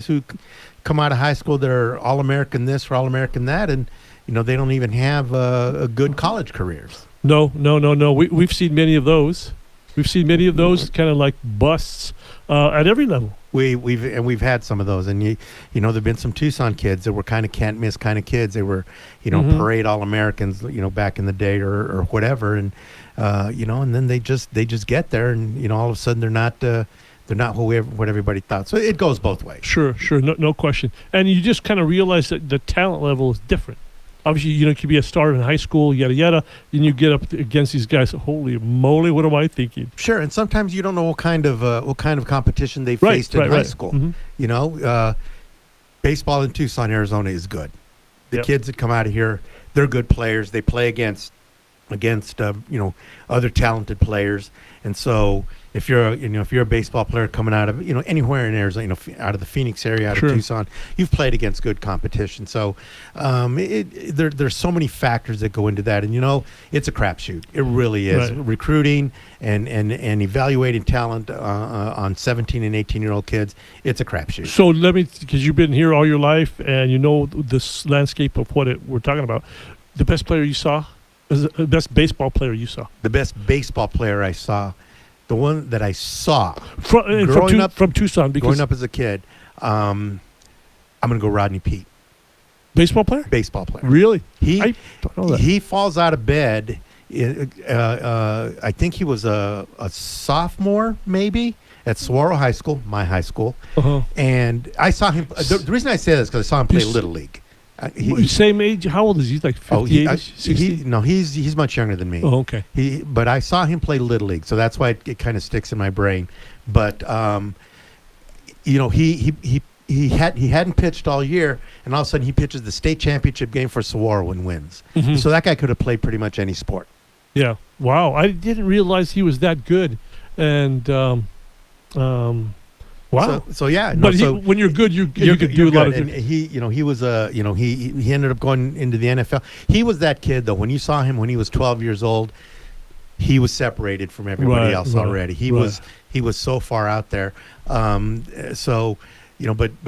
who come out of high school that are All-American this or All-American that, and they don't even have a good college careers. No. We've seen many of those. We've seen many of those kind of like busts at every level. We've had some of those, and there've been some Tucson kids that were kind of can't miss kind of kids. They were parade All-Americans back in the day or whatever, and and then they just get there, and all of a sudden they're not what everybody thought. So it goes both ways. Sure, no question. And you just kind of realize that the talent level is different. Obviously, you could be a star in high school, yada yada, and you get up against these guys. Holy moly, what am I thinking? Sure, and sometimes you don't know what kind of competition they faced in high school. Mm-hmm. Baseball in Tucson, Arizona is good. The kids that come out of here, they're good players. They play against other talented players, and so if you're a baseball player coming out of anywhere in Arizona, out of the Phoenix area, out of Tucson, you've played against good competition. So there's so many factors that go into that, and it's a crapshoot. It really is. Right. Recruiting and evaluating talent on 17 and 18-year-old kids. It's a crapshoot. So because you've been here all your life and you know this landscape of what we're talking about. The best player you saw, the best baseball player you saw. The best baseball player I saw. The one that I saw from Tucson, because growing up as a kid, I'm going to go Rodney Peete. Baseball player? Baseball player. Really? I don't know that. He falls out of bed. I think he was a sophomore, maybe, at Saguaro High School, my high school. Uh-huh. And I saw him. The reason I say that is because I saw him play Little League. Same age? How old is he? Like 58, 60? No, he's much younger than me. Oh, okay. But I saw him play Little League, so that's why it kind of sticks in my brain. But he hadn't pitched all year, and all of a sudden he pitches the state championship game for Saguaro and wins. Mm-hmm. So that guy could have played pretty much any sport. Yeah. Wow. I didn't realize he was that good, and wow. So yeah, but when you're good, you could do a lot of things. And he was he ended up going into the NFL. He was that kid though. When you saw him when he was 12 years old, he was separated from everybody else already. He was so far out there. But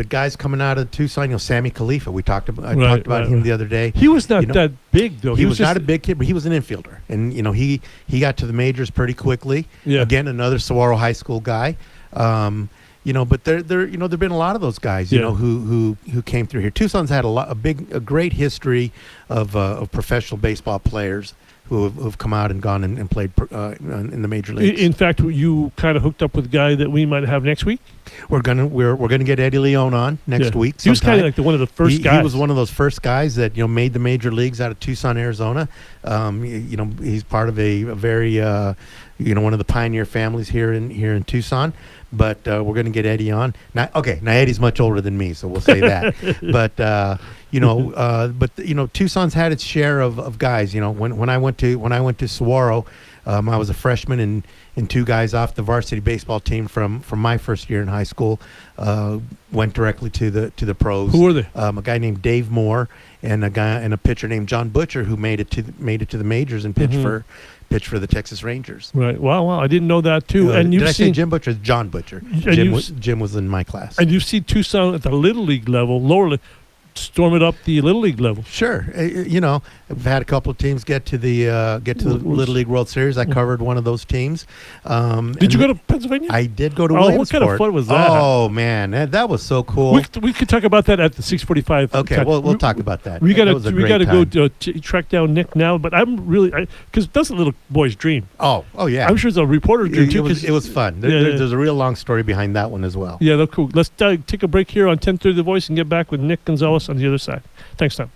guys coming out of Tucson, Sammy Khalifa, I talked about him the other day. He was not that big though. He was not a big kid, but he was an infielder, and he got to the majors pretty quickly. Yeah. Again, another Saguaro High School guy. But there've been a lot of those guys, who came through here. Tucson's had a great history of professional baseball players who've come out and gone and played in the major leagues. In fact, you kind of hooked up with a guy that we might have next week. We're gonna get Eddie Lyon on next week. He was kind of like one of the first guys. He was one of those first guys that made the major leagues out of Tucson, Arizona. He's part of a very one of the pioneer families here in Tucson. But we're going to get Eddie on. Now Eddie's much older than me, so we'll say that. But Tucson's had its share of guys. When I went to Saguaro, I was a freshman, and two guys off the varsity baseball team from my first year in high school went directly to the pros. Who were they? A guy named Dave Moore and a pitcher named John Butcher, who made it to the majors and pitched for the Texas Rangers. Right. Wow. I didn't know that too. And did I say Jim Butcher? John Butcher. Jim was in my class. And you've seen Tucson at the Little League level, lower league, storm it up the Little League level. Sure. I've had a couple of teams get to the Little League World Series. I covered one of those teams. Did you go to Pennsylvania? I did go to Williamsport. What kind of fun was that? Oh man, that was so cool. We could talk about that at the 6:45. Okay, we'll talk about that. We got to go track down Nick now, but I'm really because that's a little boy's dream. Oh yeah. I'm sure it's a reporter's dream too. It was fun. There's a real long story behind that one as well. Yeah, that's cool. Let's take a break here on 10:30 The Voice and get back with Nick Gonzales on the other side. Thanks, Tom.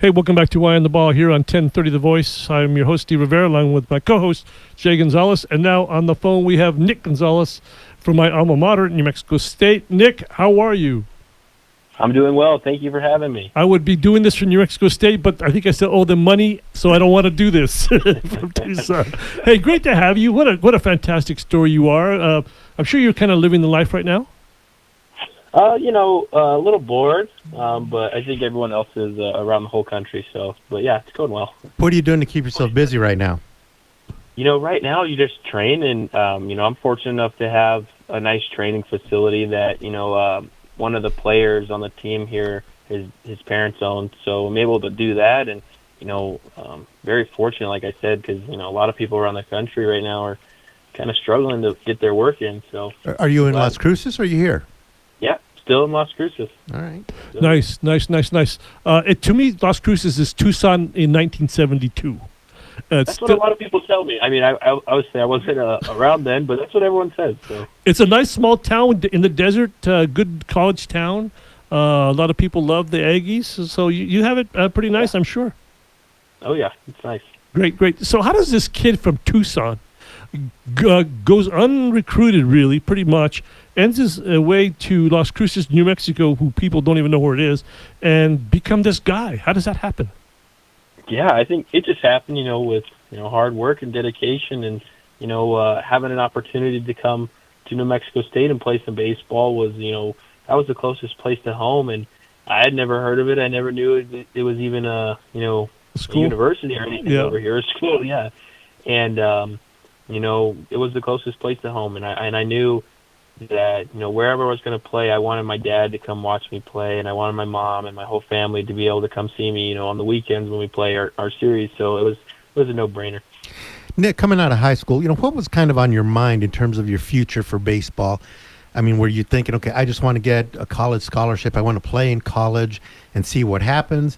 Hey, welcome back to Eye on the Ball here on 1030 The Voice. I'm your host, Steve Rivera, along with my co-host, Jay Gonzales. And now on the phone, we have Nick Gonzales from my alma mater, New Mexico State. Nick, how are you? I'm doing well. Thank you for having me. I would be doing this from New Mexico State, but I think I still owe them money, so I don't want to do this from Tucson. Hey, great to have you. What a fantastic story you are. I'm sure you're kind of living the life right now. A little bored, but I think everyone else is around the whole country. But yeah, it's going well. What are you doing to keep yourself busy right now? Right now you just train, and I'm fortunate enough to have a nice training facility that one of the players on the team here, his parents own, so I'm able to do that, and very fortunate, like I said, because a lot of people around the country right now are kind of struggling to get their work in. So, are you in Las Cruces or are you here? Yeah, still in Las Cruces. All right. Nice. To me, Las Cruces is Tucson in 1972. That's what a lot of people tell me. I mean, I would say I wasn't around then, but that's what everyone says. So. It's a nice small town in the desert, good college town. A lot of people love the Aggies, so you have it pretty nice, I'm sure. Oh, yeah, it's nice. Great. So how does this kid from Tucson goes unrecruited, really, pretty much, ends his way to Las Cruces, New Mexico, who people don't even know where it is, and become this guy? How does that happen? Yeah, I think it just happened, with hard work and dedication, and having an opportunity to come to New Mexico State and play some baseball was that was the closest place to home, and I had never heard of it. I never knew it was even a university or anything over here, a school, yeah, and it was the closest place to home, and I knew that wherever I was going to play, I wanted my dad to come watch me play, and I wanted my mom and my whole family to be able to come see me on the weekends when we play our series. So it was a no-brainer. Nick, coming out of high school, what was kind of on your mind in terms of your future for baseball? I mean, were you thinking, okay, I just want to get a college scholarship, I want to play in college and see what happens?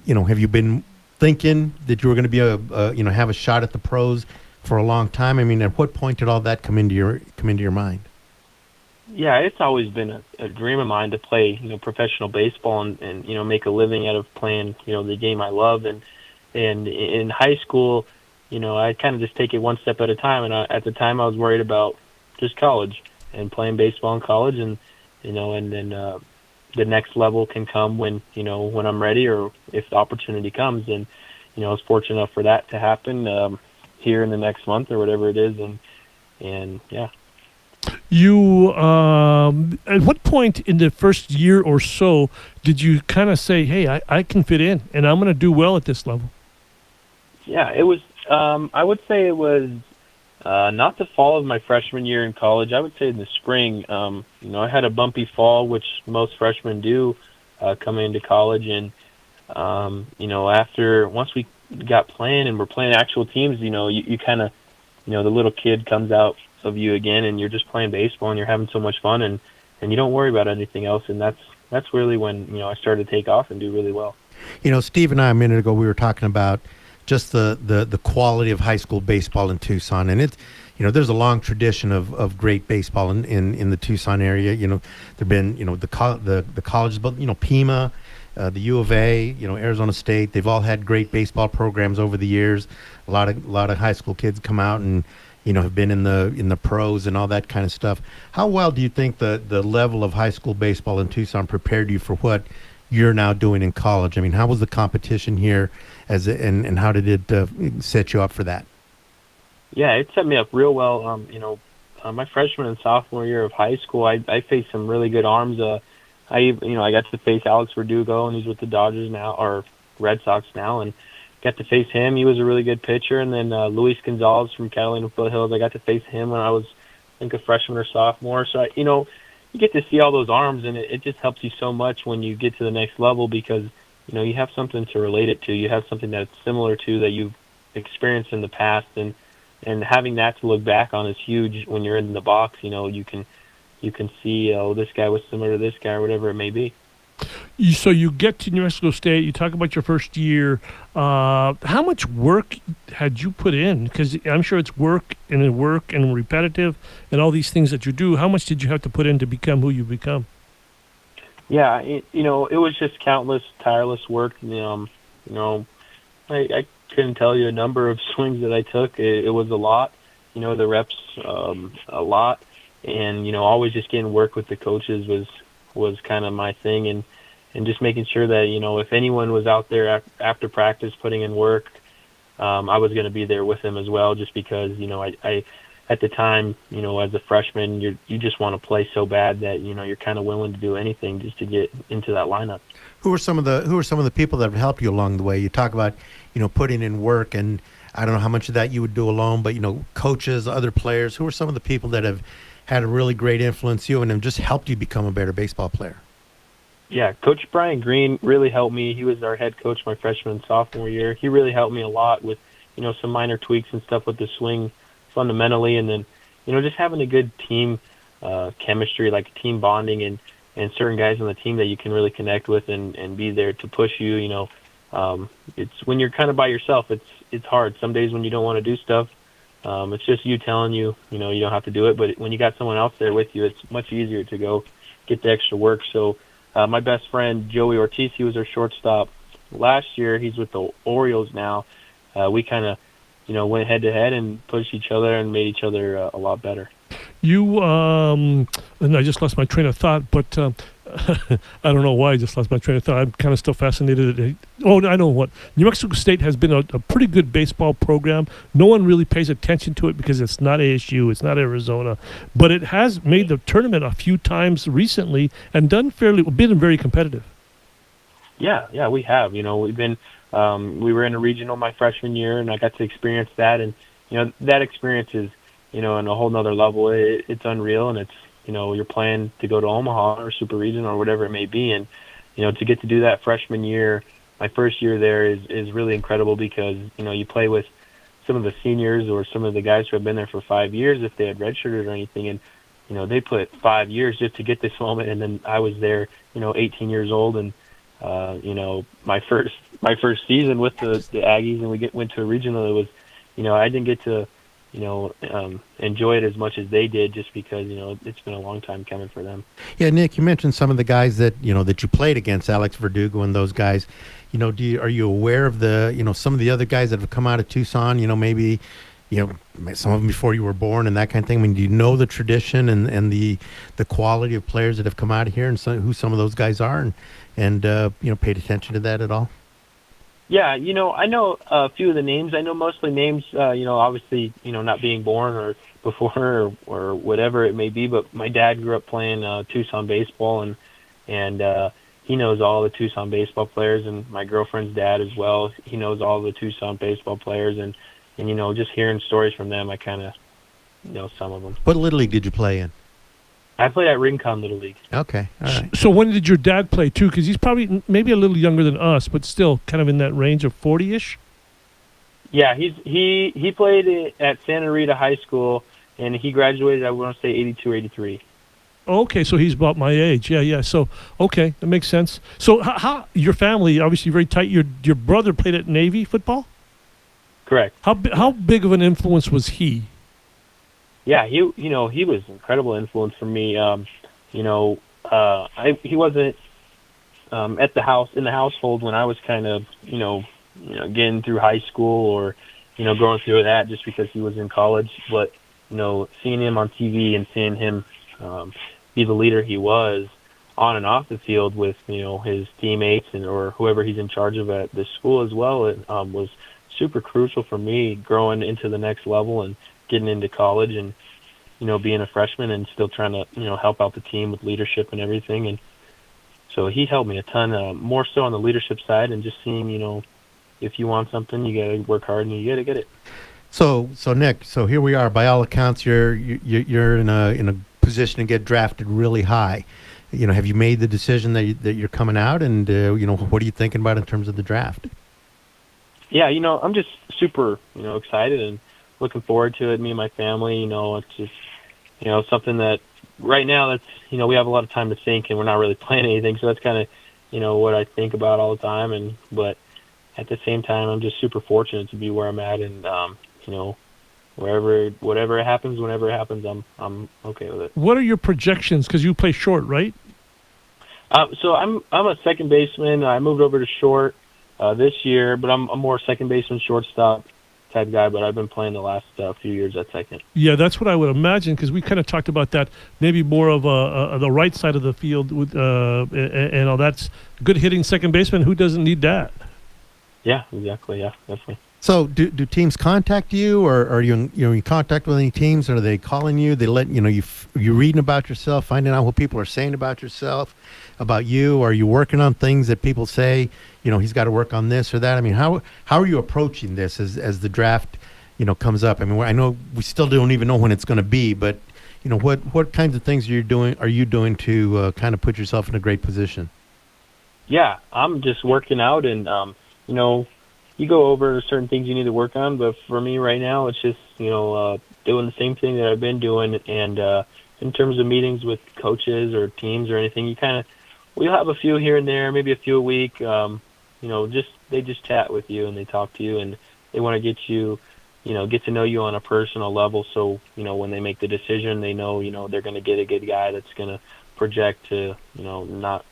Have you been thinking that you were going to be have a shot at the pros for a long time? I mean, at what point did all that come into your mind? Yeah, it's always been a dream of mine to play, professional baseball and make a living out of playing, the game I love. And in high school, I kind of just take it one step at a time. And at the time, I was worried about just college and playing baseball in college, and then the next level can come when I'm ready or if the opportunity comes. And I was fortunate enough for that to happen here in the next month or whatever it is, and yeah. You, at what point in the first year or so did you kind of say, hey, I can fit in and I'm going to do well at this level? Yeah, it was, I would say it was not the fall of my freshman year in college. I would say in the spring. I had a bumpy fall, which most freshmen do coming into college. And, once we got playing and we're playing actual teams, you kind of, the little kid comes out of you again, and you're just playing baseball and you're having so much fun, and you don't worry about anything else, and that's really when I started to take off and do really well. Steve and I a minute ago, we were talking about just the quality of high school baseball in Tucson, and it's there's a long tradition of great baseball in the Tucson area. There've been the colleges, but Pima, the U of A, Arizona State, they've all had great baseball programs over the years. A lot of high school kids come out and have been in the pros and all that kind of stuff. How well do you think the level of high school baseball in Tucson prepared you for what you're now doing in college? I mean, how was the competition here, and how did it set you up for that? Yeah, it set me up real well. My freshman and sophomore year of high school, I faced some really good arms. I got to face Alex Verdugo, and he's with the Dodgers now, or Red Sox now, and got to face him. He was a really good pitcher. And then Luis Gonzales from Catalina Foothills, I got to face him when I was, I think, a freshman or sophomore. So, you get to see all those arms, and it just helps you so much when you get to the next level because, you have something to relate it to. You have something that's similar to that you've experienced in the past. And having that to look back on is huge when you're in the box. You can see, this guy was similar to this guy or whatever it may be. So you get to New Mexico State, you talk about your first year. How much work had you put in? Because I'm sure it's work and repetitive and all these things that you do. How much did you have to put in to become who you become? Yeah, it was just countless, tireless work. I couldn't tell you a number of swings that I took. It was a lot, the reps, a lot. And, always just getting work with the coaches was kind of my thing. And just making sure that, if anyone was out there after practice putting in work, I was going to be there with them as well, just because, I at the time, as a freshman, you just want to play so bad that, you're kind of willing to do anything just to get into that lineup. Who are some of the people that have helped you along the way? You talk about, putting in work, and I don't know how much of that you would do alone, but, coaches, other players, who are some of the people that have had a really great influence you and have just helped you become a better baseball player? Yeah, Coach Brian Green really helped me. He was our head coach my freshman and sophomore year. He really helped me a lot with, some minor tweaks and stuff with the swing fundamentally, and then, just having a good team chemistry, like team bonding, and certain guys on the team that you can really connect with and be there to push you. It's when you're kind of by yourself, it's hard. Some days when you don't want to do stuff, it's just you telling you, you don't have to do it. But when you got someone else there with you, it's much easier to go get the extra work. So my best friend, Joey Ortiz, he was our shortstop last year. He's with the Orioles now. We kind of, went head-to-head and pushed each other and made each other a lot better. You, and I just lost my train of thought, but I don't know why I just lost my train of thought. I'm kind of still fascinated. I know what. New Mexico State has been a pretty good baseball program. No one really pays attention to it because it's not ASU, it's not Arizona, but it has made the tournament a few times recently and been very competitive. Yeah, we have. We've been, we were in a regional my freshman year, and I got to experience that, and that experience is, on a whole nother level. It's unreal, and it's, you're planning to go to Omaha or Super Region or whatever it may be. And, to get to do that freshman year, my first year there is really incredible because, you play with some of the seniors or some of the guys who have been there for 5 years if they had redshirted or anything. And, they put 5 years just to get this moment. And then I was there, 18 years old. And, my first season with the Aggies, and we went to a regional. It was, I didn't get to, enjoy it as much as they did, just because it's been a long time coming for them. Yeah, Nick, you mentioned some of the guys that that you played against, Alex Verdugo and those guys. Are you aware of the some of the other guys that have come out of Tucson? Maybe some of them before you were born and that kind of thing. I mean, do you know the tradition and the quality of players that have come out of here, and who some of those guys are, and paid attention to that at all? Yeah, I know a few of the names. I know mostly names, obviously, not being born or before or whatever it may be. But my dad grew up playing Tucson baseball, and he knows all the Tucson baseball players. And my girlfriend's dad as well, he knows all the Tucson baseball players. And just hearing stories from them, I kind of know some of them. What Little League did you play in? I played at Rincon Little League. Okay, all right. So when did your dad play, too? Because he's probably maybe a little younger than us, but still kind of in that range of 40-ish? Yeah, he played at Santa Rita High School, and he graduated, I want to say, 82 or 83. Okay, so he's about my age. Yeah. So, okay, that makes sense. So how your family, obviously very tight. Your brother played at Navy football? Correct. How big of an influence was he? Yeah, he was an incredible influence for me. He wasn't at the house in the household when I was kind of getting through high school or going through that, just because he was in college. But seeing him on TV and seeing him be the leader he was on and off the field with his teammates or whoever he's in charge of at the school as well, it was super crucial for me growing into the next level and getting into college and, being a freshman and still trying to, help out the team with leadership and everything. And so he helped me a ton, more so on the leadership side, and just seeing, if you want something, you got to work hard and you got to get it. So Nick, here we are. By all accounts, you're in a position to get drafted really high. Have you made the decision that you're coming out, and what are you thinking about in terms of the draft? Yeah, I'm just super, excited and looking forward to it. Me and my family, it's just, something that right now that's, we have a lot of time to think, and we're not really planning anything. So that's kind of, what I think about all the time. But at the same time, I'm just super fortunate to be where I'm at, and whatever happens, whenever it happens, I'm okay with it. What are your projections? Because you play short, right? So I'm a second baseman. I moved over to short. this year, but I'm more second baseman, shortstop type guy. But I've been playing the last few years at second. Yeah, that's what I would imagine because we kind of talked about that. Maybe more of the right side of the field with and all that's good hitting second baseman. Who doesn't need that? Yeah, exactly. Yeah, definitely. So do teams contact you, or are you in contact with any teams? Or are they calling you? They let you reading about yourself, finding out what people are saying about yourself, about you. Are you working on things that people say? He's got to work on this or that. I mean, how are you approaching this as the draft comes up? I mean, I know we still don't even know when it's going to be, but what kinds of things are you doing to kind of put yourself in a great position? Yeah, I'm just working out, and you go over certain things you need to work on, but for me right now, it's just, doing the same thing that I've been doing. And in terms of meetings with coaches or teams or anything, we'll have a few here and there, maybe a few a week. They just chat with you and they talk to you and they want to get you, get to know you on a personal level. So, when they make the decision, they know, they're going to get a good guy that's going to project to, not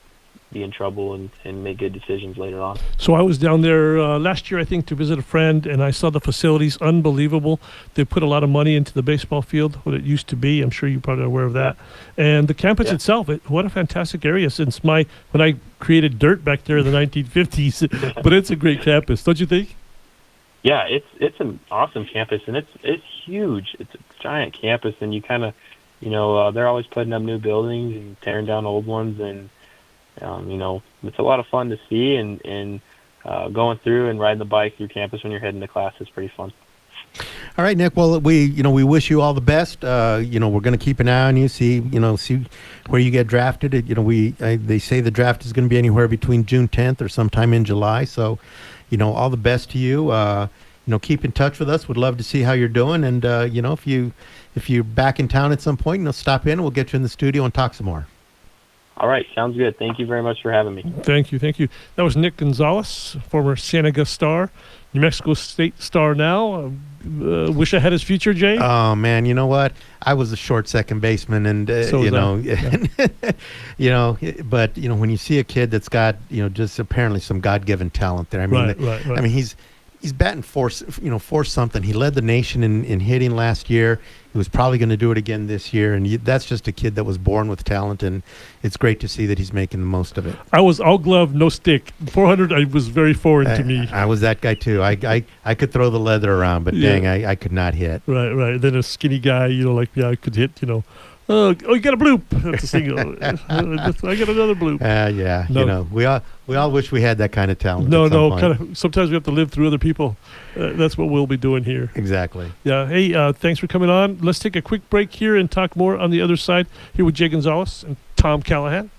be in trouble and make good decisions later on. So I was down there last year, I think, to visit a friend, and I saw the facilities. Unbelievable. They put a lot of money into the baseball field, what it used to be. I'm sure you're probably aware of that. And the campus itself, what a fantastic area since when I created dirt back there in the 1950s. But it's a great campus, don't you think? Yeah, it's an awesome campus, and it's huge. It's a giant campus, and you kind of, they're always putting up new buildings and tearing down old ones, and it's a lot of fun to see, and going through and riding the bike through campus when you're heading to class is pretty fun. All right, Nick. Well, we wish you all the best. We're going to keep an eye on you, see where you get drafted. They say the draft is going to be anywhere between June 10th or sometime in July. So, all the best to you. Keep in touch with us. Would love to see how you're doing. And if you're back in town at some point, stop in and we'll get you in the studio and talk some more. All right, sounds good. Thank you very much for having me. Thank you. That was Nick Gonzales, former Cienega star, New Mexico State star now. Wish I had his future, Jay. Oh man, you know what? I was a short second baseman, and but when you see a kid that's got just apparently some God-given talent there. I mean, right. I mean he's batting for something. He led the nation in hitting last year. He was probably going to do it again this year, and that's just a kid that was born with talent, and it's great to see that he's making the most of it. I was all glove, no stick. 400 was very foreign to me. I was that guy too. I could throw the leather around, but dang, I could not hit. Right. Then a skinny guy, like me, I could hit, Oh, you got a bloop. That's a single. I got another bloop. Yeah. No. We all wish we had that kind of talent. Sometimes we have to live through other people. That's what we'll be doing here. Exactly. Yeah. Hey, thanks for coming on. Let's take a quick break here and talk more on the other side here with Jay Gonzales and Tom Callahan.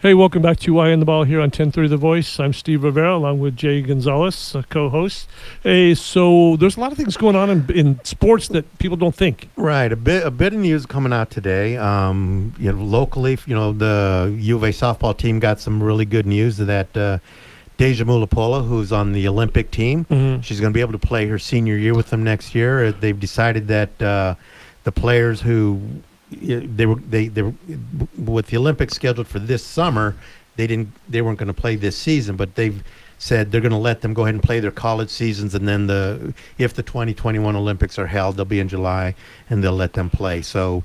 Hey, welcome back to Eye on the Ball here on 1030 The Voice. I'm Steve Rivera along with Jay Gonzales, co-host. Hey, so there's a lot of things going on in sports that people don't think. Right. A bit of news coming out today. Locally, the U of A softball team got some really good news that Deja Mulapola, who's on the Olympic team, she's going to be able to play her senior year with them next year. They've decided that the players who they were with the Olympics scheduled for this summer, they weren't going to play this season, but they've said they're going to let them go ahead and play their college seasons, and then if the 2021 Olympics are held, they'll be in July, and they'll let them play. So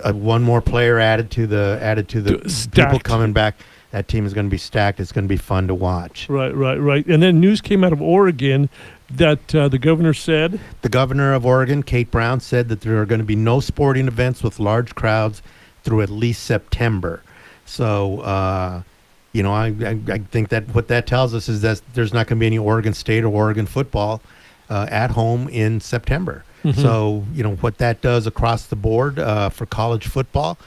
one more player added to the Stacked. people coming back. That team is going to be stacked. It's going to be fun to watch. Right. And then news came out of Oregon that the governor said. The governor of Oregon, Kate Brown, said that there are going to be no sporting events with large crowds through at least September. So, I think that what that tells us is that there's not going to be any Oregon State or Oregon football at home in September. So, what that does across the board for college football,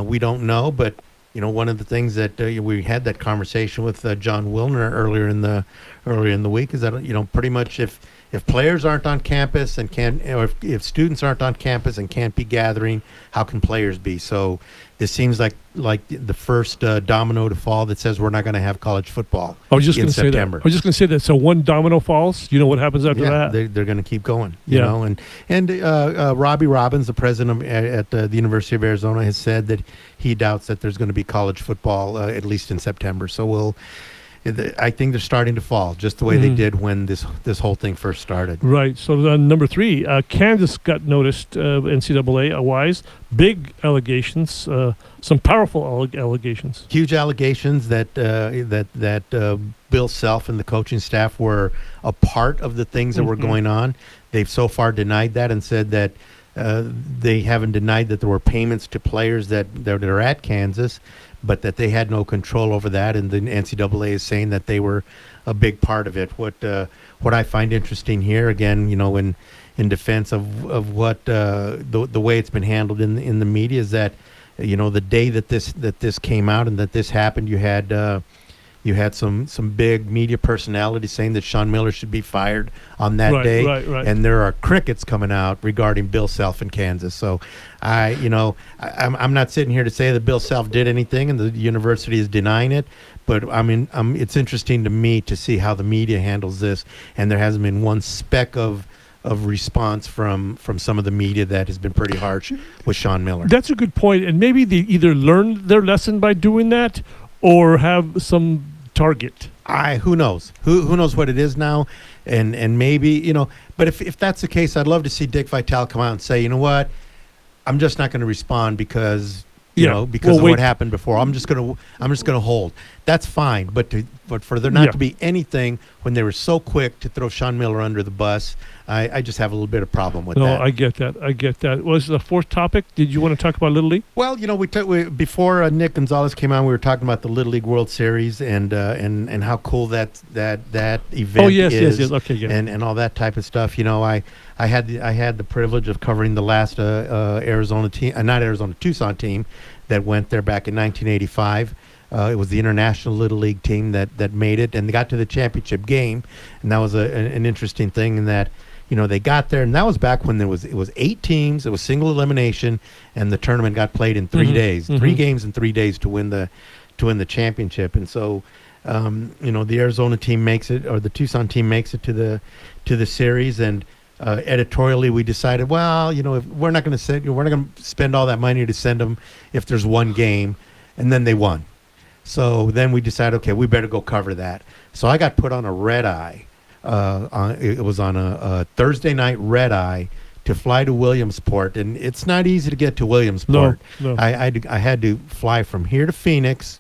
we don't know, but one of the things that we had that conversation with John Wilner earlier in the week is that pretty much if players aren't on campus and if students aren't on campus and can't be gathering, how can players be? So this seems like the first domino to fall that says we're not going to have college football. I was just going to say that. September. I was just going to say that. So one domino falls. You know what happens after that? They're going to keep going. You know, and Robbie Robbins, the president at the University of Arizona, has said that he doubts that there's going to be college football at least in September. So I think they're starting to fall just the way they did when this whole thing first started. Right. So number 3, Kansas got noticed, NCAA-wise. Big allegations, some powerful allegations. Huge allegations that Bill Self and the coaching staff were a part of the things that were going on. They've so far denied that and said that they haven't denied that there were payments to players that are at Kansas, but that they had no control over that, and the NCAA is saying that they were a big part of it. What I find interesting here, again, in defense of what the way it's been handled in the media, is that the day that this came out and that this happened, you had some big media personalities saying that Sean Miller should be fired on that day. Right. And there are crickets coming out regarding Bill Self in Kansas. So I'm not sitting here to say that Bill Self did anything and the university is denying it, but it's interesting to me to see how the media handles this, and there hasn't been one speck of response from some of the media that has been pretty harsh with Sean Miller. That's a good point, and maybe they either learned their lesson by doing that or have some target. Who knows? Who knows what it is now? And maybe, but if that's the case, I'd love to see Dick Vitale come out and say, you know what, I'm just not going to respond because of what happened before. I'm just going to hold. That's fine, but for there not to be anything when they were so quick to throw Sean Miller under the bus, I just have a little bit of problem with that. No, I get that. Was the fourth topic? Did you want to talk about Little League? Well, before Nick Gonzales came on, we were talking about the Little League World Series and how cool that event is. Oh yes. Okay, yeah. And all that type of stuff. I had the privilege of covering the last Tucson team that went there back in 1985. It was the International Little League team that made it, and they got to the championship game, and that was an interesting thing in that they got there, and that was back when it was 8 teams. It was single elimination, and the tournament got played in 3 days, 3 games in 3 days to win the championship. And so, the Arizona team makes it, or the Tucson team makes it to the series, and editorially we decided, well, if we're not going to spend all that money to send them if there's one game, and then they won. So then we decided, okay, we better go cover that. So I got put on a red eye. It was on a Thursday night red eye to fly to Williamsport, and it's not easy to get to Williamsport. No. I had to fly from here to Phoenix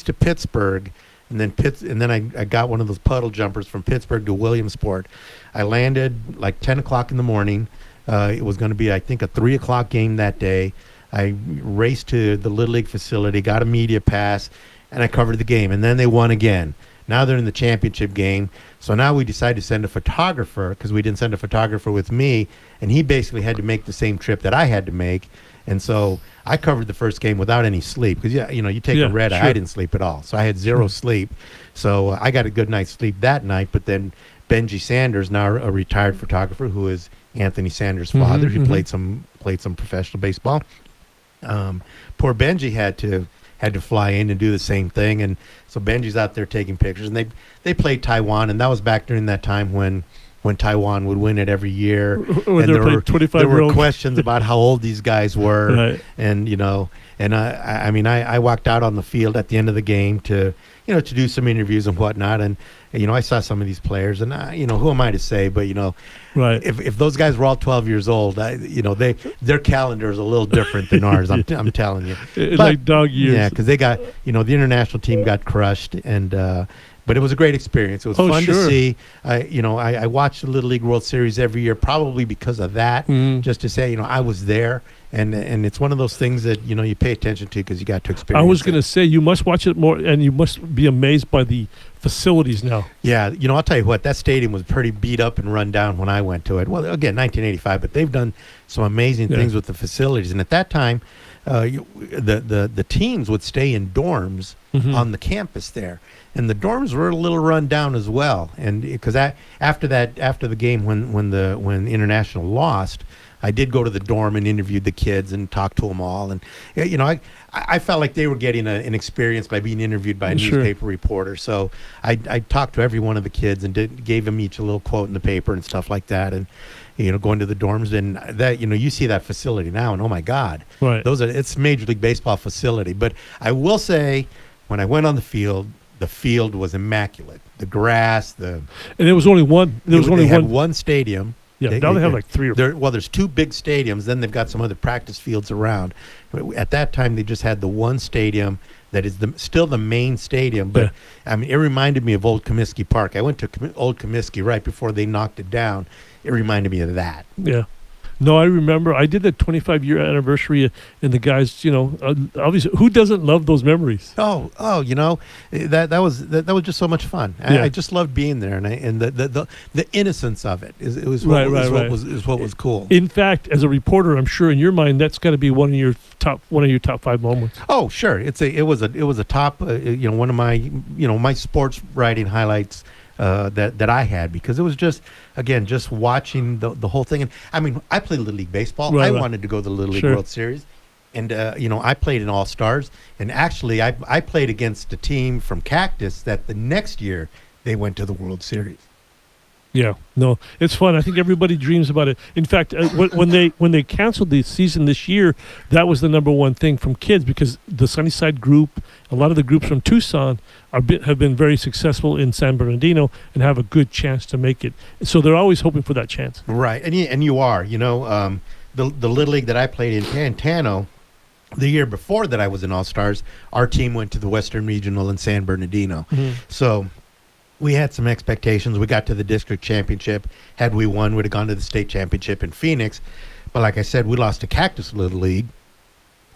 to Pittsburgh, and then I got one of those puddle jumpers from Pittsburgh to Williamsport. I landed like 10 o'clock in the morning. It was going to be, I think, a 3 o'clock game that day. I raced to the Little League facility, got a media pass, and I covered the game. And then they won again. Now they're in the championship game. So now we decided to send a photographer, because we didn't send a photographer with me, and he basically had to make the same trip that I had to make. And so I covered the first game without any sleep because, you take a red eye. Sure. I didn't sleep at all. So I had zero sleep. So I got a good night's sleep that night. But then Benji Sanders, now a retired photographer who is Anthony Sanders' father, he played some professional baseball. Poor Benji had to fly in and do the same thing. And so Benji's out there taking pictures. And they played Taiwan. And that was back during that time when Taiwan would win it every year. When and there were questions about how old these guys were. Right. And, I walked out on the field at the end of the game to do some interviews and whatnot. And, I saw some of these players and, who am I to say? But, right. if those guys were all 12 years old, their calendar is a little different than ours. I'm telling you. Like dog years. Yeah, because they got, the international team got crushed. And, but it was a great experience. It was fun to see. I watched the Little League World Series every year, probably because of that, just to say, I was there. And it's one of those things that, you pay attention to because you got to experience I was going to say, you must watch it more, and you must be amazed by the facilities now. Yeah, I'll tell you what, that stadium was pretty beat up and run down when I went to it. Well, again, 1985, but they've done some amazing things with the facilities. And at that time, the teams would stay in dorms on the campus there. And the dorms were a little run down as well. And because after the game when International lost, I did go to the dorm and interviewed the kids and talked to them all. And, I felt like they were getting an experience by being interviewed by a newspaper reporter. So I talked to every one of the kids and gave them each a little quote in the paper and stuff like that. And, going to the dorms and that, you see that facility now and oh my God, right. It's Major League Baseball facility. But I will say when I went on the field was immaculate. The grass, and there was only one. There was only one stadium. Yeah, now they have like three or four. Well, there's two big stadiums. Then they've got some other practice fields around. At that time, they just had the one stadium that is still the main stadium. But, it reminded me of Old Comiskey Park. I went to Old Comiskey right before they knocked it down. It reminded me of that. Yeah. No, I remember. I did the 25-year anniversary, and the guys, obviously, who doesn't love those memories? Oh, that was just so much fun. I just loved being there, and the innocence of it is what was cool. In fact, as a reporter, I'm sure in your mind that's got to be one of your top 5 moments. Oh, sure. It was a top. One of my my sports writing highlights. That I had because it was just watching the whole thing. And I played Little League Baseball. Right, I wanted to go to the Little League World Series. And, I played in All-Stars. And actually, I played against a team from Cactus that the next year they went to the World Series. Yeah, no, it's fun. I think everybody dreams about it. In fact, when they canceled the season this year, that was the number one thing from kids because the Sunnyside group, a lot of the groups from Tucson have been very successful in San Bernardino and have a good chance to make it. So they're always hoping for that chance. Right, and you are. The Little League that I played in Pantano, the year before that I was in All-Stars, our team went to the Western Regional in San Bernardino. So we had some expectations. We got to the district championship. Had we won, we'd have gone to the state championship in Phoenix. But like I said, we lost to Cactus Little League,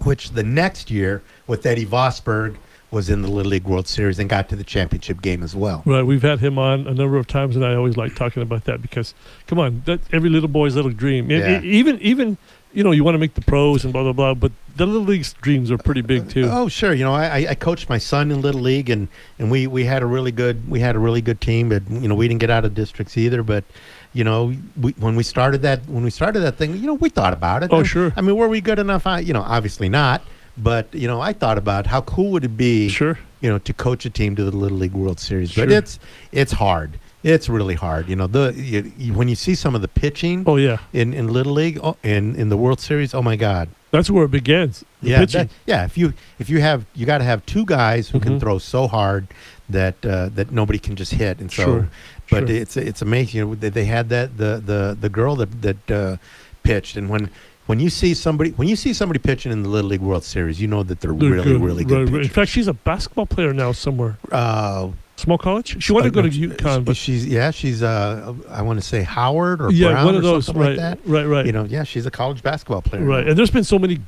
which the next year with Eddie Vosberg was in the Little League World Series and got to the championship game as well. Right. We've had him on a number of times, and I always like talking about that because, come on, every little boy's little dream. Yeah. Even you want to make the pros and blah, blah, blah, but the Little League's dreams are pretty big, too. Oh, sure. I coached my son in Little League, and we had a really good team. But, we didn't get out of districts either. But, when we started that thing, we thought about it. Oh, sure. Were we good enough? Obviously not. But, I thought about how cool would it be, sure, to coach a team to the Little League World Series. But it's hard. It's really hard. When you see some of the pitching in Little League in the World Series, oh, my God. That's where it begins. Pitching. If you got to have two guys who can throw so hard that nobody can just hit. And so, but it's amazing. They had that the girl that pitched, and when you see somebody pitching in the Little League World Series, you know that they're really good. Right. In fact, she's a basketball player now somewhere. Small college. She wanted to go to UConn, but she's I want to say Howard or Brown one of or those, something like that. Right. She's a college basketball player. Right, now. and there's been so many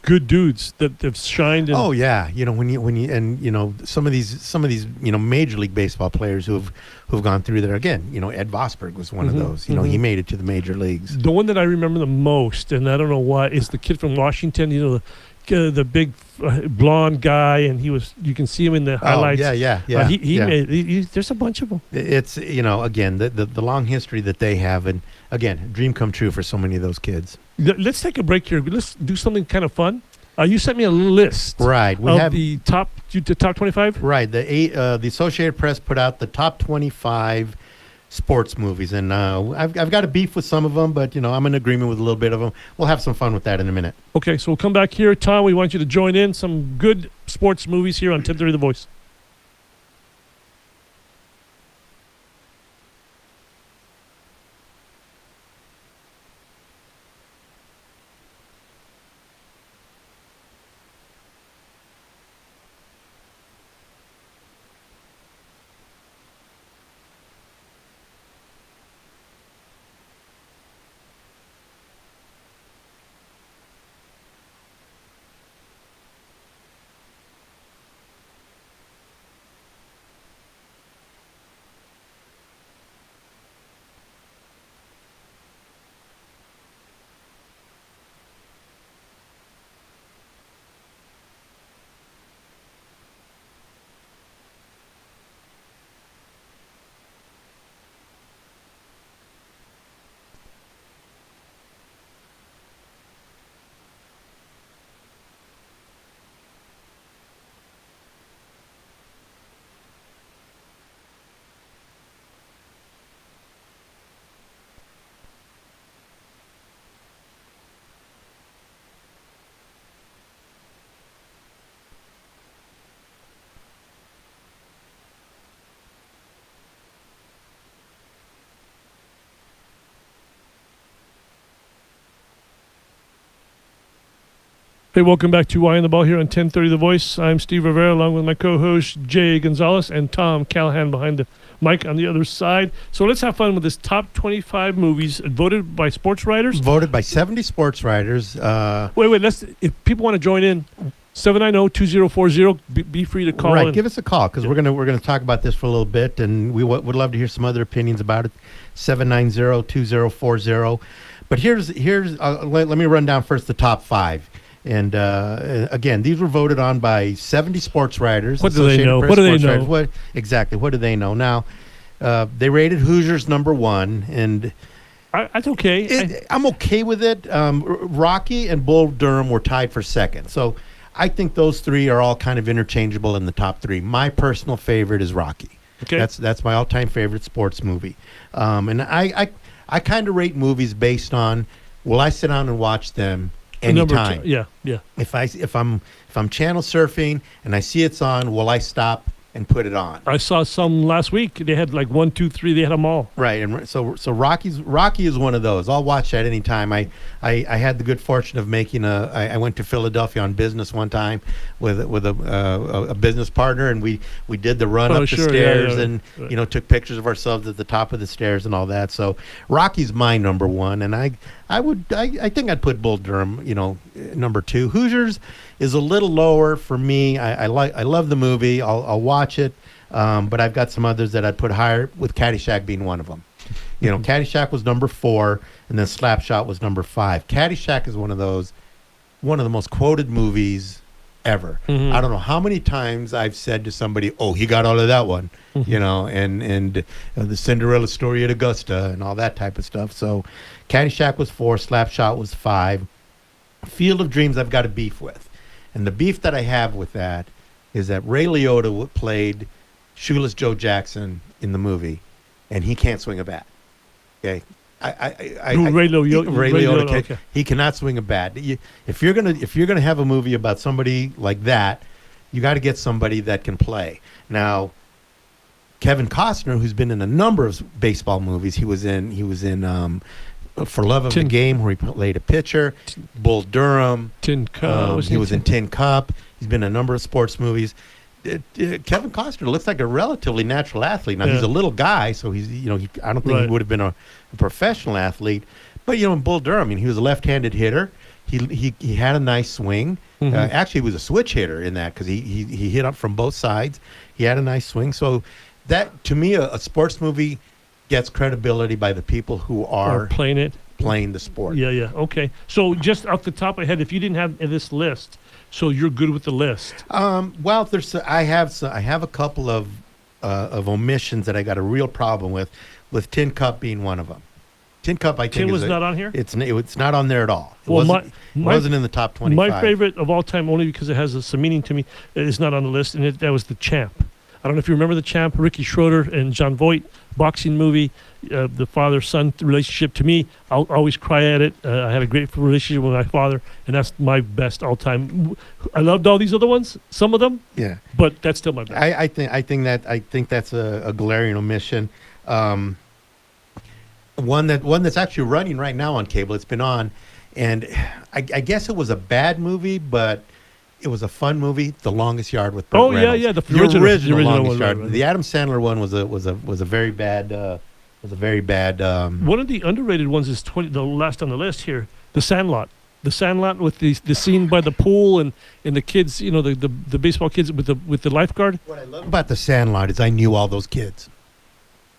good dudes that have shined. Oh yeah, when you and some of these Major League Baseball players who've gone through there again. Ed Vosberg was one of those. He made it to the major leagues. The one that I remember the most, and I don't know why, is the kid from Washington. The big blonde guy, and you can see him in the highlights. Yeah. He made. There's a bunch of them. It's again the long history that they have, and again, dream come true for so many of those kids. Let's take a break here. Let's do something kind of fun. You sent me a list. Right. We have the top 25. Right. The Associated Press put out the top 25 sports movies, and I've got a beef with some of them, but I'm in agreement with a little bit of them. We'll have some fun with that in a minute. Okay, so we'll come back here. Tom, we want you to join in some good sports movies here on 1030 The Voice. Hey, welcome back to Why on the Ball here on 1030 The Voice. I'm Steve Rivera, along with my co-host Jay Gonzales and Tom Callahan behind the mic on the other side. So let's have fun with this top 25 movies voted by sports writers. Voted by 70 sports writers. Wait. If people want to join in, 790-2040. Be free to call. Right, give us a call because we're gonna talk about this for a little bit, and we would love to hear some other opinions about it. 790-2040. But here's let me run down first the top 5. And again, these were voted on by 70 sports writers. What do they know? What do they know? What do they know? Now, they rated Hoosiers number 1, and that's okay. I'm okay with it. Rocky and Bull Durham were tied for second, so I think those three are all kind of interchangeable in the top 3. My personal favorite is Rocky. Okay, that's my all-time favorite sports movie. And I kind of rate movies based on, will I sit down and watch them anytime? Yeah. If I'm channel surfing and I see it's on, will I stop and put it on? I saw some last week. They had like 1, 2, 3. They had them all. Right, and so Rocky is one of those. I'll watch that anytime. I had the good fortune of making I went to Philadelphia on business one time with a business partner, and we did the run up the stairs and took pictures of ourselves at the top of the stairs and all that. So Rocky's my number 1, and I think I'd put Bull Durham number 2. Hoosiers is a little lower for me. I love the movie. I'll watch it, but I've got some others that I'd put higher, with Caddyshack being one of them. Caddyshack was number 4, and then Slapshot was number 5. Caddyshack is one of the most quoted movies ever. Mm-hmm. I don't know how many times I've said to somebody, "Oh, he got all of that one," and the Cinderella story at Augusta and all that type of stuff. So Caddyshack was 4, Slapshot was 5. Field of Dreams I've got a beef with. And the beef that I have with that is that Ray Liotta played Shoeless Joe Jackson in the movie, and he can't swing a bat. Okay, Ray Liotta, okay. He cannot swing a bat. If you're gonna have a movie about somebody like that, you got to get somebody that can play. Now, Kevin Costner, who's been in a number of baseball movies, he was in For Love of the Game, where he played a pitcher. Bull Durham. Tin Cup. He was in Tin Cup. He's been in a number of sports movies. Kevin Costner looks like a relatively natural athlete. Now, he's a little guy, so he's I don't think he would have been a professional athlete. But in Bull Durham, he was a left-handed hitter. he had a nice swing. Mm-hmm. Actually, he was a switch hitter in that because he hit up from both sides. He had a nice swing. So that, to me, a sports movie gets credibility by the people who are playing the sport. Yeah. Okay. So just off the top of my head, if you didn't have this list, so you're good with the list. Well, I have a couple of omissions that I got a real problem with Tin Cup being one of them. Tin Cup, I think, Tin was not on here? It's not on there at all. It Well, wasn't in the top 25. My favorite of all time, only because it has some meaning to me, is not on the list, and that was The Champ. I don't know if you remember The Champ, Ricky Schroeder and John Voight, boxing movie, the father-son relationship. To me, I'll always cry at it. I had a great relationship with my father, and that's my best all-time. I loved all these other ones, some of them, but that's still my best. I think that's a glaring omission. One that's actually running right now on cable. It's been on, and I guess it was a bad movie, but it was a fun movie. The Longest Yard with Burt Reynolds. The original Longest one, Yard. right. The Adam Sandler one was a very bad. One of the underrated ones is the last on the list here, The Sandlot. The Sandlot with the scene by the pool and the kids, the baseball kids with the lifeguard. What I love about The Sandlot is I knew all those kids.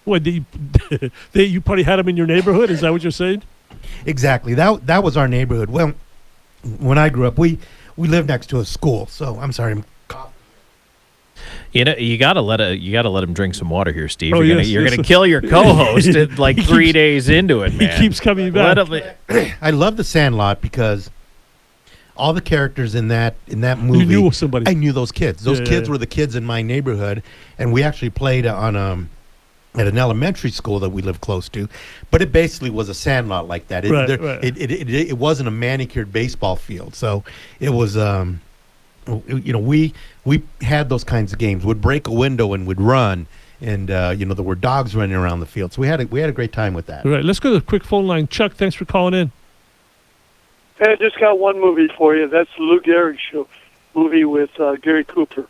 What, you probably had them in your neighborhood? Is that what you're saying? Exactly. That was our neighborhood. Well, when I grew up, we lived next to a school. So I'm sorry. I'm coughing. You gotta let him drink some water here, Steve. Oh, you're gonna kill your co-host at like 3 days into it, man. He keeps coming back. I love The Sandlot because all the characters in that movie. You knew somebody. I knew those kids. Those kids were the kids in my neighborhood, and we actually played at an elementary school that we lived close to, but it basically was a sandlot like that. It wasn't a manicured baseball field, so it was. We had those kinds of games. Would break a window and would run, and there were dogs running around the field. So we had a great time with that. All right, let's go to the quick phone line. Chuck, thanks for calling in. Hey, I just got one movie for you. That's the Lou Gehrig Show movie with Gary Cooper.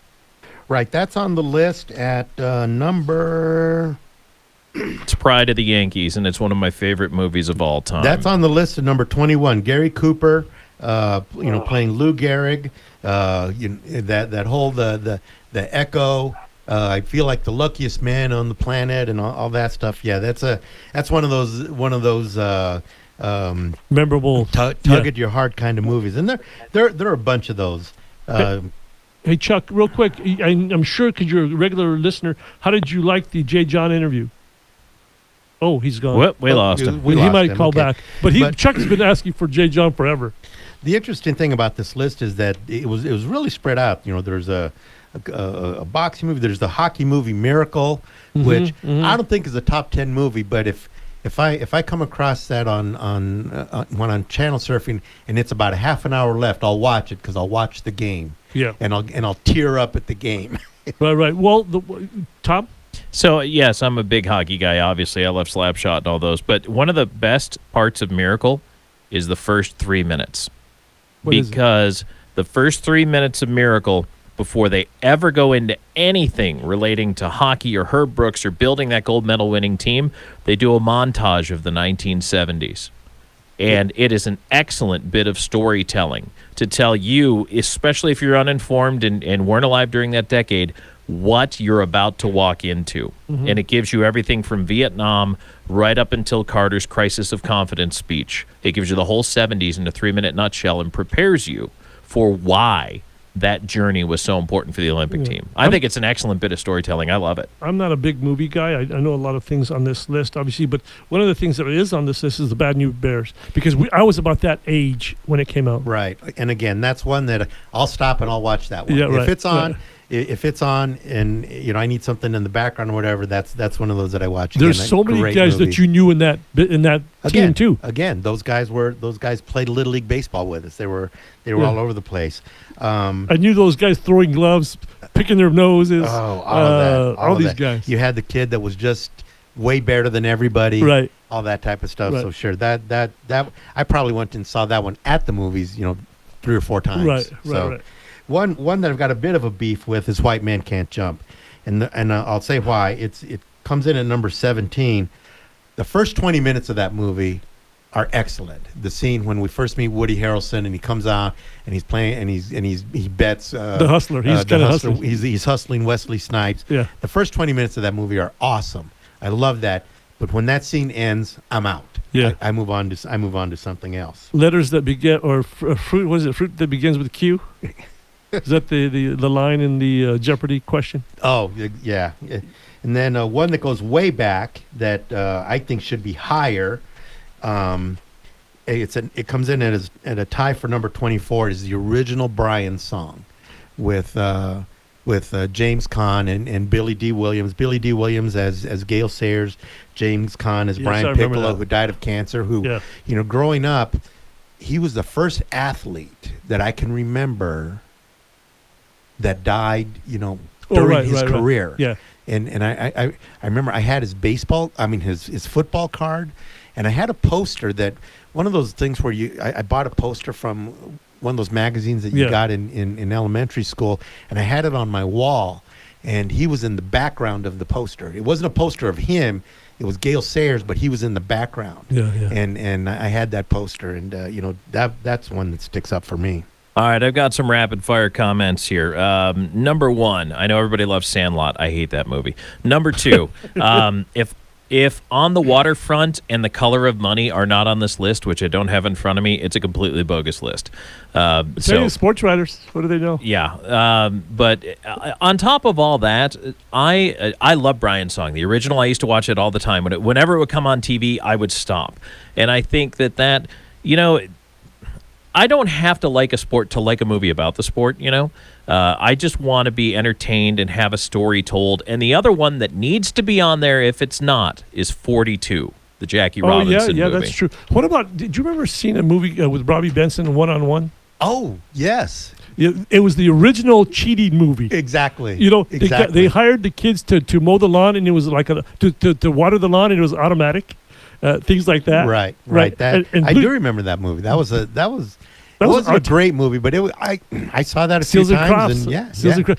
Right, that's on the list at number. It's Pride of the Yankees, and it's one of my favorite movies of all time. That's on the list at number 21. Gary Cooper, playing Lou Gehrig. That whole the echo. I feel like the luckiest man on the planet, and all that stuff. Yeah, that's one of those memorable tug at your heart kind of movies, and there are a bunch of those. Hey Chuck, real quick, I'm sure because you're a regular listener, how did you like the Jay John interview? Oh, he's gone. Well, we lost him. He might call back. But Chuck has been asking for Jay John forever. The interesting thing about this list is that it was really spread out. There's a boxing movie. There's the hockey movie Miracle, which I don't think is a top 10 movie. But if I come across that on channel surfing and it's about a half an hour left, I'll watch it because I'll watch the game. Yeah, and I'll tear up at the game. Right. Well, Tom. So, yes, I'm a big hockey guy, obviously. I love Slapshot and all those. But one of the best parts of Miracle is the first 3 minutes. Because the first 3 minutes of Miracle, before they ever go into anything relating to hockey or Herb Brooks or building that gold medal winning team, they do a montage of the 1970s. And it is an excellent bit of storytelling to tell you, especially if you're uninformed and weren't alive during that decade, what you're about to walk into. And it gives you everything from Vietnam right up until Carter's Crisis of Confidence speech. It gives you the whole 70s in a 3-minute nutshell and prepares you for why that journey was so important for the Olympic team. I think it's an excellent bit of storytelling. I love it. I'm not a big movie guy. I know a lot of things on this list, obviously, but one of the things that is on this list is The Bad News Bears, because I was about that age when it came out. Right. And again, that's one that I'll stop and I'll watch that one. Yeah, right. If it's on... Right. If it's on and I need something in the background or whatever, that's one of those that I watch. There's so many guys that you knew in that team too. Again, those guys played Little League baseball with us. They were all over the place. I knew those guys throwing gloves, picking their noses. All these guys. You had the kid that was just way better than everybody. Right. All that type of stuff. Right. So sure, that I probably went and saw that one at the movies. 3 or 4 times. Right. One that I've got a bit of a beef with is White Man Can't Jump, and I'll say why. It comes in at number 17. The first 20 minutes of that movie are excellent. The scene when we first meet Woody Harrelson and he comes out and he's playing and he bets the hustler. He's kind of hustling. He's hustling Wesley Snipes. Yeah. The first 20 minutes of that movie are awesome. I love that. But when that scene ends, I'm out. Yeah. I move on to something else. Letters that begin or fruit. What is it? Fruit that begins with Q. Is that the line in the Jeopardy question? Oh yeah. And then one that goes way back that I think should be higher. It comes in at a tie for number 24. Is the original Brian song with James Caan and Billy D. Williams. Billy D. Williams as Gale Sayers, James Caan as Brian Piccolo, who died of cancer. Who growing up, he was the first athlete that I can remember that died. During his career. Right. Yeah. And I remember I had his his football card, and I had a poster that one of those things where I bought a poster from one of those magazines that you got in elementary school, and I had it on my wall, and he was in the background of the poster. It wasn't a poster of him. It was Gale Sayers, but he was in the background. Yeah. And I had that poster, and that's one that sticks up for me. All right, I've got some rapid-fire comments here. Number one, I know everybody loves Sandlot. I hate that movie. Number two, if On the Waterfront and The Color of Money are not on this list, which I don't have in front of me, it's a completely bogus list. So sports writers, what do they know? Yeah, but on top of all that, I love Brian's song. The original, I used to watch it all the time. Whenever it would come on TV, I would stop. And I think that I don't have to like a sport to like a movie about the sport, I just want to be entertained and have a story told. And the other one that needs to be on there, if it's not, is 42, the Jackie Robinson movie. That's true. What about, did you remember seeing a movie with Robbie Benson, One-on-One? Oh, yes. It was the original cheating movie. Exactly. They hired the kids to mow the lawn, and it was like to water the lawn, and it was automatic. Things like that. Right. That I do remember that movie. That was a great movie, but I saw that a few times.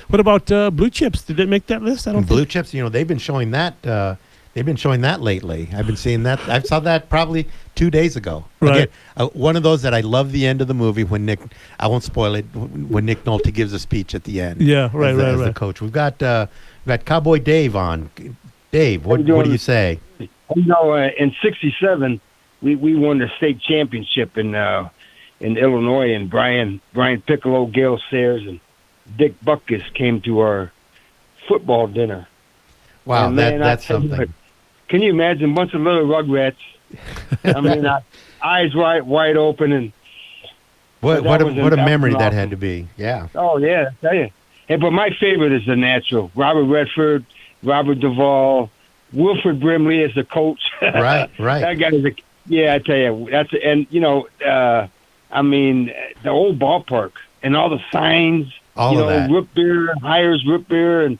What about Blue Chips? Did it make that list? I don't. Blue Chips. They've been showing that. They've been showing that lately. I've been seeing that. I saw that probably 2 days ago. Right. Again, one of those that I love the end of the movie when Nick. I won't spoil it. When Nick Nolte gives a speech at the end. Yeah. Right. As the coach. We've got Cowboy Dave on. Dave, what do you say? In '67, we won the state championship in Illinois, and Brian Piccolo, Gale Sayers, and Dick Butkus came to our football dinner. Wow, and that's something. Can you imagine a bunch of little rugrats? Eyes wide open, and what a memory that had to be. Yeah. Oh yeah, I tell you. Hey, but my favorite is the natural. Robert Redford, Robert Duvall. Wilford Brimley is the coach. Right. That guy is I tell you, the old ballpark and all the signs, all of that. Root beer, Hires root beer, and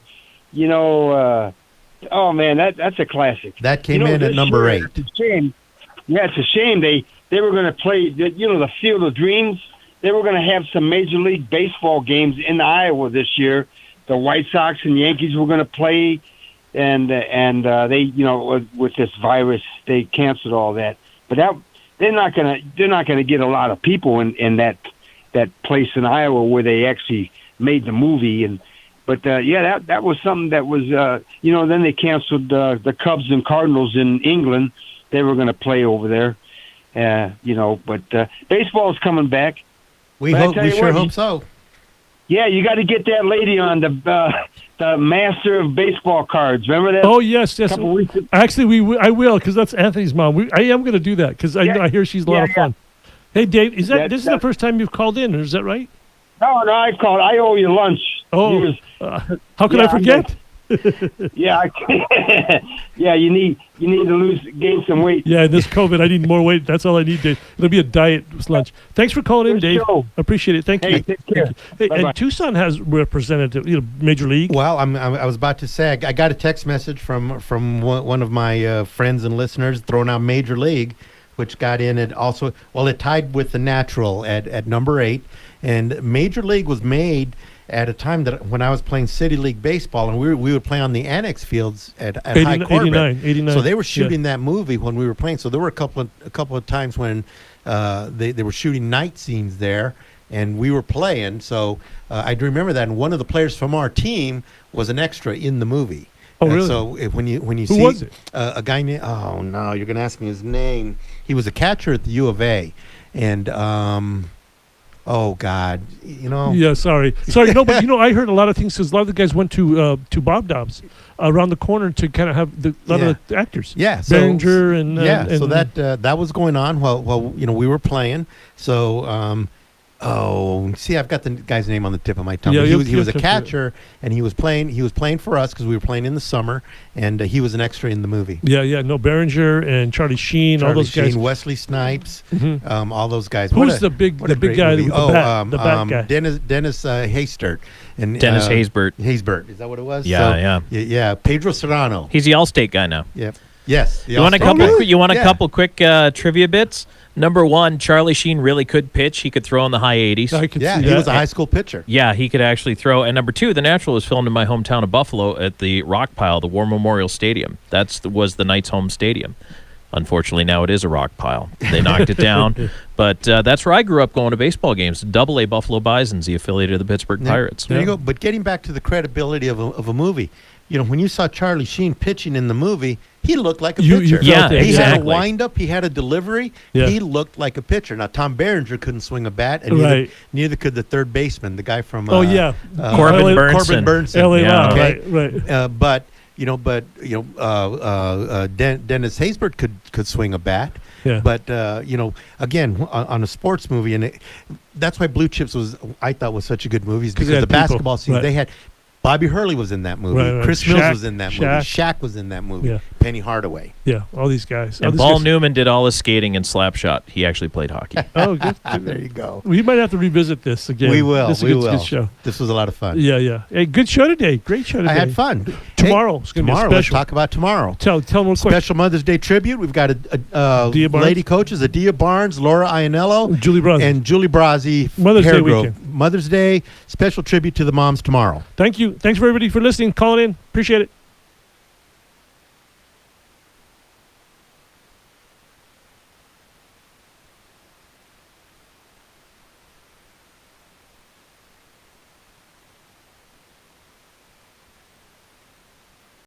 oh man, that's a classic. That came in at number 8. It's a shame. Yeah, it's a shame they were going to play the Field of Dreams. They were going to have some Major League Baseball games in Iowa this year. The White Sox and Yankees were going to play. And they, with this virus, they canceled all that. But they're not gonna get a lot of people in that place in Iowa where they actually made the movie. But that was something that was Then they canceled the Cubs and Cardinals in England. They were going to play over there, But baseball is coming back. We sure hope so. Yeah, you got to get that lady on the master of baseball cards. Remember that? Oh yes. Actually, I will, because that's Anthony's mom. I am going to do that because I hear she's a lot of fun. Hey, Dave, this is the first time you've called in? Is that right? No, I called. I owe you lunch. Oh, how could I forget? Yeah, you need to gain some weight. Yeah, this COVID, I need more weight. That's all I need, Dave. It'll be a diet lunch. Thanks for calling in, Dave. Appreciate it. Thank you. Take care. Hey, and Tucson has representative, Major League. Well, I was about to say I got a text message from one of my friends and listeners throwing out Major League, which got in at it tied with the Natural at number 8, and Major League was made at a time that when I was playing City League baseball, and we would play on the annex fields at High Corbett. 89. So they were shooting that movie when we were playing. So there were a couple of times when they were shooting night scenes there, and we were playing. So I do remember that. And one of the players from our team was an extra in the movie. Oh, really? So when you Who see was it? A guy named, oh no, you're gonna ask me his name. He was a catcher at the U of A, and oh God, Yeah, sorry. No, but I heard a lot of things because a lot of the guys went to Bob Dobbs around the corner to kind of have a lot of the actors. Yeah, Behringer and so that was going on while we were playing. So see, I've got the guy's name on the tip of my tongue. Yeah, He was a catcher, and he was playing for us because we were playing in the summer, and he was an extra in the movie. Yeah. No, Behringer and Charlie Sheen, all those guys. Wesley Snipes, all those guys. Who's the big guy with the bat guy? Dennis Haysbert. And Dennis Haysbert. Haysbert, is that what it was? Yeah. Pedro Serrano. He's the All-State guy now. Yep. Yes. You want a couple quick trivia bits? Number one, Charlie Sheen really could pitch. He could throw in the high 80s. I could see that. He was a high school pitcher. Yeah, he could actually throw. And number two, The Natural was filmed in my hometown of Buffalo at the Rock Pile, the War Memorial Stadium. Was the Knights' home stadium. Unfortunately, now it is a rock pile. They knocked it down. But that's where I grew up going to baseball games. Double-A Buffalo Bisons, the affiliate of the Pittsburgh Pirates. There you go. But getting back to the credibility of a movie, when you saw Charlie Sheen pitching in the movie, he looked like a pitcher. He had a exactly. wind-up. He had a delivery. Yeah. He looked like a pitcher. Now, Tom Berenger couldn't swing a bat, and neither could the third baseman, the guy from Corbin Burnson. L.A. Wow, Okay. right. But Dennis Haysbert could swing a bat. Yeah. But again, on a sports movie, and that's why Blue Chips I thought was such a good movie, because the basketball scene they had. Bobby Hurley was in that movie. Right. Chris Mills was in that movie. Shaq was in that movie. Yeah. Penny Hardaway. Yeah, all these guys. And Paul Newman did all his skating and Slapshot. He actually played hockey. Oh, good. There you go. We might have to revisit this again. We will. This is a good show. This was a lot of fun. Yeah. Hey, good show today. Great show today. I had fun. Tomorrow. It's going to be special. Let's talk about tomorrow. Tell them real quick. Special Mother's Day tribute. We've got a lady coaches, Adia Barnes, Laura Ionello, Julie Brazzi. Mother's Day weekend. Mother's Day special tribute to the moms tomorrow. Thank you. Thanks for everybody for listening. Calling in. Appreciate it.